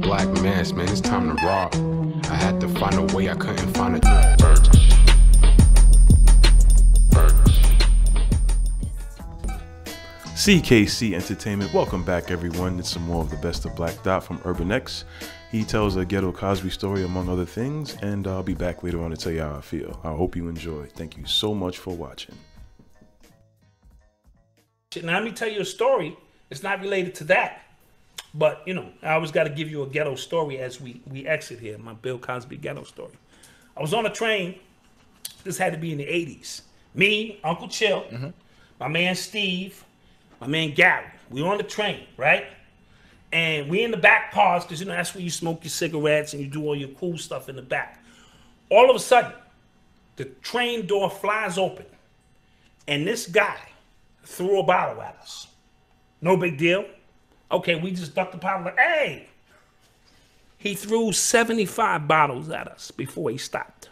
black mass, man, it's time to rock. I had to find a way, I couldn't find a C.K.C. Entertainment, welcome back everyone. It's some more of the best of Black Dot from Urban X. He tells a ghetto Cosby story among other things, and I'll be back later on to tell you how I feel. I hope you enjoy. Thank you so much for watching. Now let me tell you a story. It's not related to that, but you know, I always got to give you a ghetto story as we exit here. My Bill Cosby ghetto story. I was on a train. This had to be in the 80s. Me, Uncle Chill, my man Steve, my man Gary. We on the train, right? And we in the back cars, because you know that's where you smoke your cigarettes and you do all your cool stuff in the back. All of a sudden, the train door flies open, and this guy threw a bottle at us. No big deal. Okay, we just ducked the bottle. Like, hey! He threw 75 bottles at us before he stopped.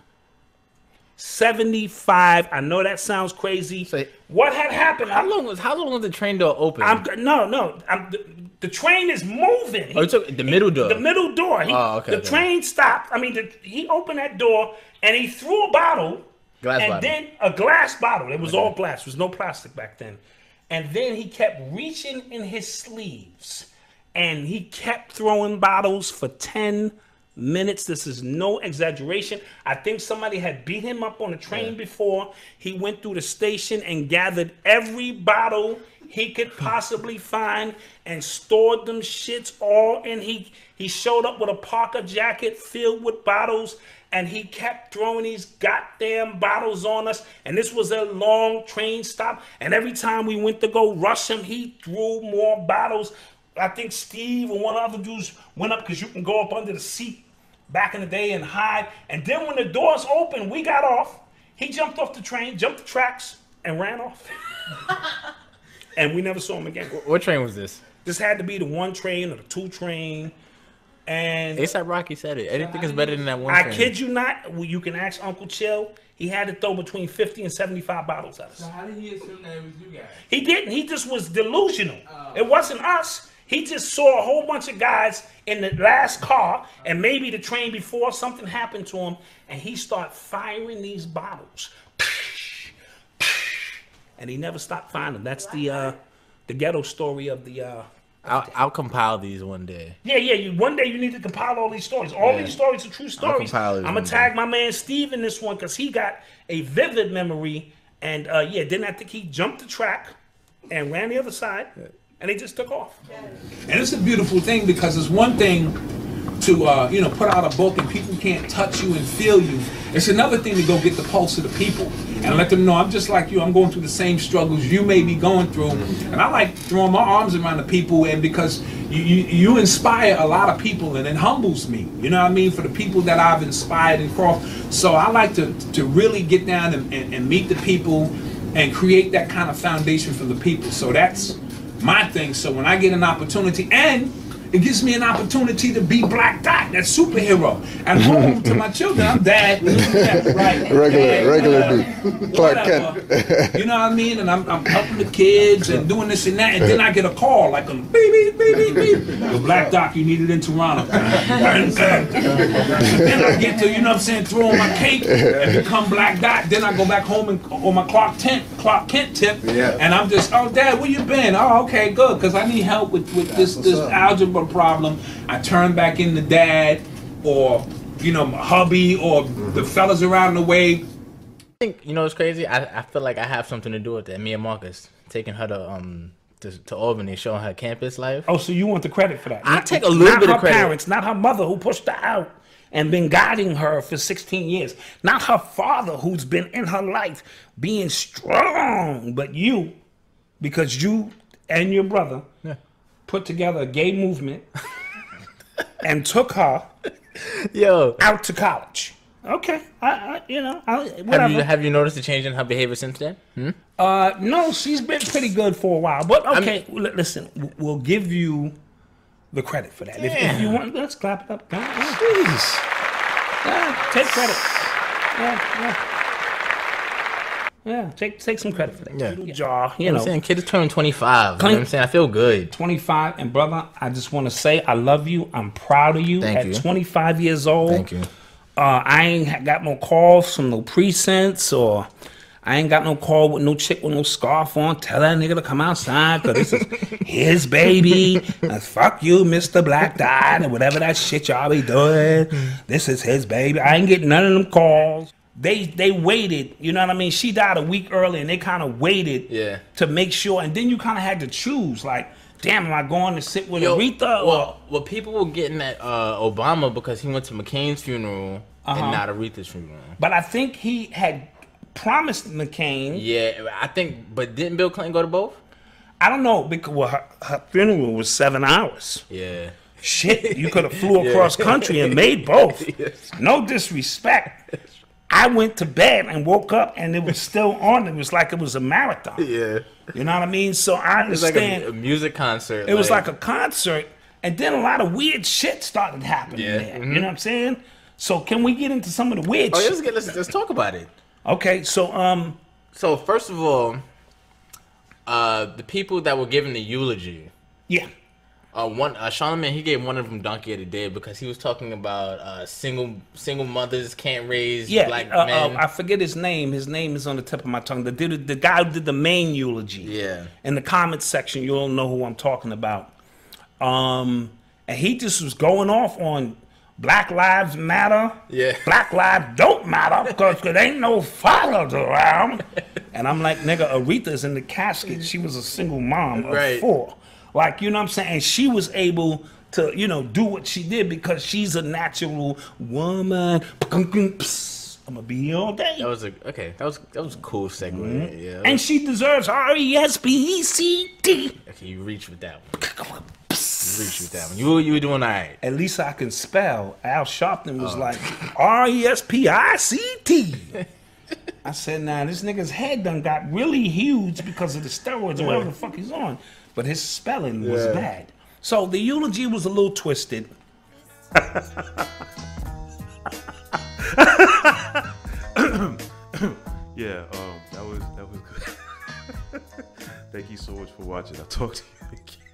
75. I know that sounds crazy. So, what had happened? How long was the train door open? The train is moving. Oh, you took the middle door. The middle door. The train stopped. I mean, he opened that door and he threw a bottle. Then a glass bottle. It was all glass. There was no plastic back then. And then he kept reaching in his sleeves and he kept throwing bottles for 10 minutes. This is no exaggeration. I think somebody had beat him up on the train before. He went through the station and gathered every bottle he could possibly find and stored them shits all in. He showed up with a Parker jacket filled with bottles and he kept throwing these goddamn bottles on us. And this was a long train stop. And every time we went to go rush him, he threw more bottles. I think Steve and one other dudes went up because you can go up under the seat back in the day and hide. And then when the doors opened, we got off. He jumped off the train, jumped the tracks, and ran off. And we never saw him again. What train was this? This had to be the 1 train or the 2 train. And A$AP Rocky said it. Anything is better than that 1 train. I kid you not. You can ask Uncle Chill. He had to throw between 50 and 75 bottles at us. So how did he assume that it was you guys? He didn't. He just was delusional. It wasn't us. He just saw a whole bunch of guys in the last car and maybe the train before something happened to him, and he started firing these bottles. And he never stopped firing them. That's the ghetto story of the... I'll compile these one day. Yeah. One day you need to compile all these stories. All these stories are true stories. I'm going to tag my man Steve in this one because he got a vivid memory. And then I think he jumped the track and ran the other side. And they just took off. And it's a beautiful thing because it's one thing to put out a book and people can't touch you and feel you. It's another thing to go get the pulse of the people and let them know I'm just like you. I'm going through the same struggles you may be going through. And I like throwing my arms around the people, and because you inspire a lot of people and it humbles me. You know what I mean? For the people that I've inspired and crossed. So I like to really get down and meet the people and create that kind of foundation for the people. So that's my thing. So when I get an opportunity, and it gives me an opportunity to be Black Dot, that superhero, at home to my children. I'm dad, right? Regular dude, Clark Kent. You know what I mean? And I'm helping the kids and doing this and that, and then I get a call like a beep, beep, beep, beep, beep. The Black Dot, you needed in Toronto. Then I get to, you know what I'm saying, throw on my cape and become Black Dot. Then I go back home and on my Clark Kent tip, and I'm just, oh, Dad, where you been? Oh, okay, good, because I need help with this algebra problem. I turn back into Dad, or my hubby, or the fellas around the way. I think it's crazy. I feel like I have something to do with that. Me and Marcus taking her to Albany, showing her campus life. Oh, so you want the credit for that? I take a little bit of credit. Not her parents, not her mother who pushed her out and been guiding her for 16 years. Not her father who's been in her life being strong, but you, because you and your brother put together a gay movement and took her out to college. Okay, whatever. Have you noticed a change in her behavior since then? No, she's been pretty good for a while. But okay, listen, we'll give you the credit for that. If you want, let's clap it up. Jeez. Take credit. Yeah, take some credit for that. Yeah. Little jar, you You know know. what I'm saying? Kid is turning 25. You know what I'm saying? I feel good. 25, and brother, I just want to say I love you. I'm proud of you. Thank you. 25 years old. Thank you. I ain't got no calls from no precincts, or I ain't got no call with no chick with no scarf on. Tell that nigga to come outside, because this is his baby. Fuck you, Mr. Black Dot, or whatever that shit y'all be doing. This is his baby. I ain't getting none of them calls. They waited, you know what I mean? She died a week early, and they kind of waited to make sure. And then you kind of had to choose, like, damn, am I going to sit with Aretha? Well, people were getting at Obama because he went to McCain's funeral and not Aretha's funeral. But I think he had promised McCain. Yeah, I think, but didn't Bill Clinton go to both? I don't know, because her funeral was 7 hours. Yeah. Shit, you could have flew across country and made both. No disrespect. I went to bed and woke up and it was still on. It was like it was a marathon. Yeah. You know what I mean? So I understand. It was like a music concert. It was like a concert, and then a lot of weird shit started happening there. You know what I'm saying? So can we get into some of the weird shit? Let's talk about it. Okay, so So first of all, the people that were giving the eulogy. Yeah. Charlamagne, he gave one of them Donkey of the Day because he was talking about single mothers can't raise black men. I forget his name. His name is on the tip of my tongue. The guy who did the main eulogy. Yeah. In the comments section, you'll know who I'm talking about. And he just was going off on Black Lives Matter. Yeah. Black Lives don't matter because there ain't no fathers around. And I'm like, nigga, Aretha's in the casket. She was a single mom of 4. Like, you know what I'm saying? And she was able to, you know, do what she did because she's a natural woman. I'm gonna be here all day. That was a cool segue. Yeah. And she deserves RESPECT. Okay, you reach with that one. You were doing all right. At least I can spell. Al Sharpton was like RESPICT. I said, nah, this nigga's head done got really huge because of the steroids or whatever the fuck he's on. But his spelling was bad. So the eulogy was a little twisted. Yeah, that was good. Thank you so much for watching. I'll talk to you again.